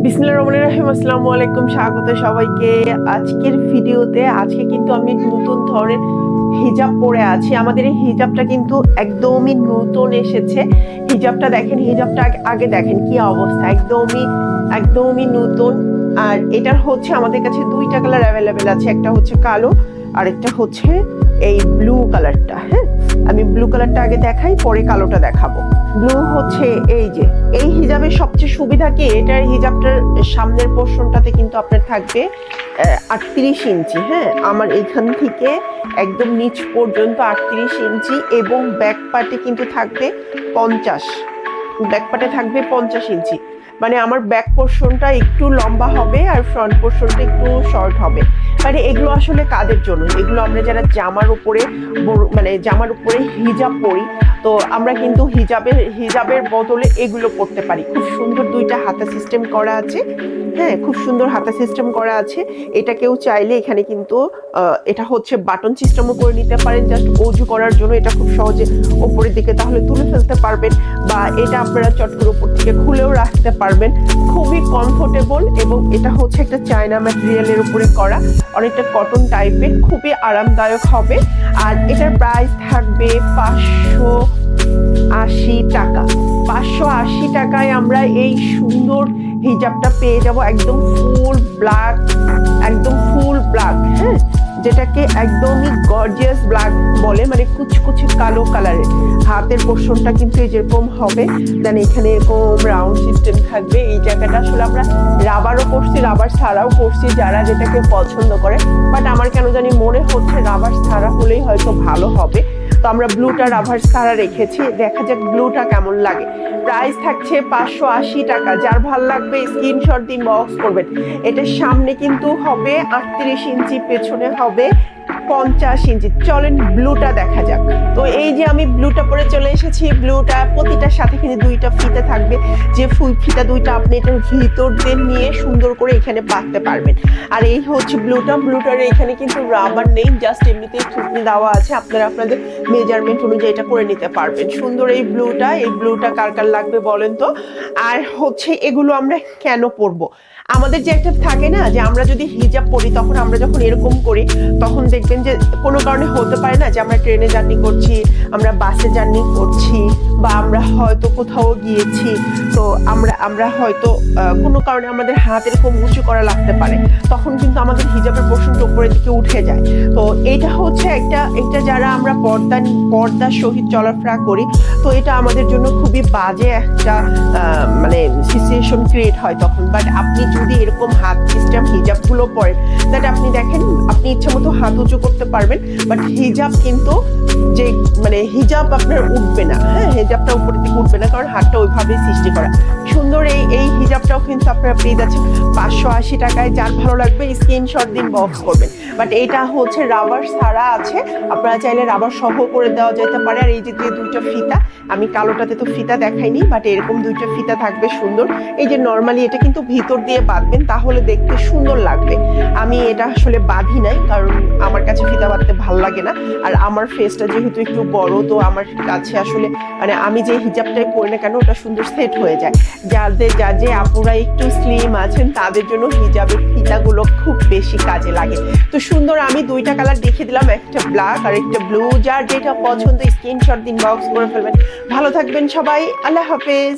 বিসমিল্লাহির রহমানির রহিম। আসসালামু আলাইকুম, স্বাগত সবাইকে আজকের ভিডিওতে। আজকে কিন্তু আমি নতুন ধরনের হিজাব পরে আছি। আমাদের এই হিজাবটা কিন্তু একদমই নতুন এসেছে। হিজাবটা দেখেন, হিজাবটা আগে দেখেন কি অবস্থা, একদমই নতুন। আর এটার হচ্ছে আমাদের কাছে দুইটা কালার অ্যাভেলেবেল আছে, একটা হচ্ছে কালো আর একটা হচ্ছে এই ব্লু কালারটা। হ্যাঁ, আমি ব্লু কালারটা আগে দেখাই, পরে কালোটা দেখাবো। ব্লু হচ্ছে এই হিজাবের সবচেয়ে সুবিধা কি, এটার হিজাবটার সামনের পোর্শনটাতে কিন্তু আপনার থাকবে 38 ইঞ্চি। হ্যাঁ, আমার এখান থেকে একদম নিচ পর্যন্ত 38 ইঞ্চি এবং ব্যাক পার্টে কিন্তু থাকবে 50, ব্যাক পার্টে থাকবে 50 ইঞ্চি। মানে আমার ব্যাক পোর্শনটা একটু লম্বা হবে আর ফ্রন্ট পোর্শনটা একটু শর্ট হবে। মানে এগুলো আসলে কাদের জন্য, এগুলো আমরা যারা জামার উপরে হিজাব পরি, তো আমরা কিন্তু হিজাবের বদলে এগুলো পড়তে পারি। খুব সুন্দর দুইটা হাতা সিস্টেম করা আছে। হ্যাঁ, খুব সুন্দর হাতা সিস্টেম করা আছে। এটা কেউ চাইলে এখানে কিন্তু এটা হচ্ছে বাটন সিস্টেমও করে নিতে পারেন, জাস্ট অজু করার জন্য। এটা খুব সহজে উপরের দিকে তাহলে তুলে ফেলতে পারবেন, বা এটা আপনারা চট করে উপর থেকে খুলেও রাখতে পারবেন। খুবই কমফোর্টেবল এবং এটা হচ্ছে একটা চায়না ম্যাটেরিয়ালের উপরে করা, অনেকটা কটন টাইপের, খুবই আরামদায়ক হবে। আর এটার প্রাইস থাকবে 580 টাকা। 580 টাকায় আমরা এই সুন্দর হিজাবটা পেয়ে যাব, একদম ফুল ব্ল্যাক। হ্যাঁ, যেটাকে একদমই গর্জিয়াস ব্ল্যাক বলে, মানে কুচকুচে কালো কালারের। হাতের পোর্শনটা কিন্তু যেরকম হবে, দেন এখানে এরকম রাউন্ড সিস্টেম থাকবে। এই জায়গাটা আসলে আমরা রাবারও করছি, রাবার ছাড়াও করছি, যারা যেটাকে পছন্দ করে। বাট আমার কেন জানি মনে হচ্ছে রাবার ছাড়া হলেই হয়তো ভালো হবে, তো আমরা ব্লুটা রাবার ছাড়া রেখেছি। দেখা যাক ব্লুটা কেমন লাগে। প্রাইস থাকছে 580 টাকা। যার ভাল লাগবে স্ক্রিনশট দিয়ে বক্স করবেন। এটার সামনে কিন্তু হবে 38 ইঞ্চি, পেছনে হবে 50 ইঞ্চি। চলেন ব্লুটা দেখা যাক। তো এই যে আমি ব্লুটা পরে চলে এসেছি। ব্লুটা প্রতিটার সাথে কিন্তু দুইটা ফিতা থাকবে, যে ফুল ফিতা দুইটা আপনি এটার ভিতর দিয়ে নিয়ে সুন্দর করে এখানে বাঁধতে পারবেন। আর এই হচ্ছে ব্লুটার এখানে কিন্তু রাবার নেই, জাস্ট এমনিতেই থুতনি দেওয়া আছে। আপনারা আপনাদের মেজারমেন্ট অনুযায়ী এটা করে নিতে পারবেন। সুন্দর এই ব্লুটা কার কার লাগবে বলেন তো। আর হচ্ছে এগুলো আমরা কেন পরবো, আমাদের যে একটা থাকে না যে আমরা যদি হিজাব পরি, তখন আমরা যখন এরকম করি, তখন দেখবেন যে কোনো কারণে হতে পারে না যে আমরা ট্রেনে জার্নি করছি, আমরা বাসে জার্নি করছি, বা আমরা হয়তো কোথাও গিয়েছি, তো আমরা হয়তো কোনো কারণে আমাদের হাত এরকম উঁচু করা লাগতে পারে, তখন কিন্তু আমাদের হিজাবের পোর্শনটা উপরের দিকে উঠে যায়। তো এটা হচ্ছে একটা যারা আমরা পর্দার সহিত চলাফেরা করি, তো এটা আমাদের জন্য খুবই বাজে একটা মানে সিচুয়েশন ক্রিয়েট হয় তখন। বাট আপনি যদি এরকম হাত সিস্টেম হিজাবগুলো পরেন, দ্যাট আপনি দেখেন আপনি ইচ্ছা মতো হাত উঁচু করতে পারবেন। বাট হিজাব কিন্তু যে মানে হিজাব আপনার উঠবে না। হ্যাঁ, হিজাবটা উপরের দিকে উঠবে না, কারণ হাতটা ওইভাবেই সৃষ্টি করা। সুন্দর এই হিজাবটাও কিন্তু আপনারা পেয়ে যাচ্ছেন 580 টাকায়। যার ভালো লাগবে স্ক্রিনশট দিন বক্স করবেন। বাট এটা হচ্ছে রাবার ছাড়া আছে, আপনারা চাইলে রাবার সহ করে দেওয়া যেতে পারে। আর এই যে দুইটা ফিতা, আমি কালোটাতে তো ফিতা দেখাইনি, বাট এরকম দুইটা ফিতা থাকবে সুন্দর। এই যে নর্মালি এটা কিন্তু ভিতর দিয়ে বাঁধবেন, তাহলে দেখতে সুন্দর লাগবে। আমি এটা আসলে বাঁধি নাই, কারণ আমার কাছে ফিতা বাঁধতে ভালো লাগে না। আর আমার ফেসটা যেহেতু একটু বড়, তো আমার কাছে আসলে মানে আমি যে হিজাবটাই পরি না কেন, ওটা সুন্দর সেট হয়ে যায়। যে আপুরা একটু স্লিম আছেন, তাদের জন্য হিজাবের ফিতাগুলো খুব বেশি কাজে লাগে। তো সুন্দর আমি দুইটা কালার দেখিয়ে দিলাম, একটা ব্ল্যাক আর একটা ব্লু। যার যেটা পছন্দ স্ক্রিনশট দিন বক্স করে ফেলবেন। ভালো থাকবেন সবাই, আল্লাহ হাফেজ।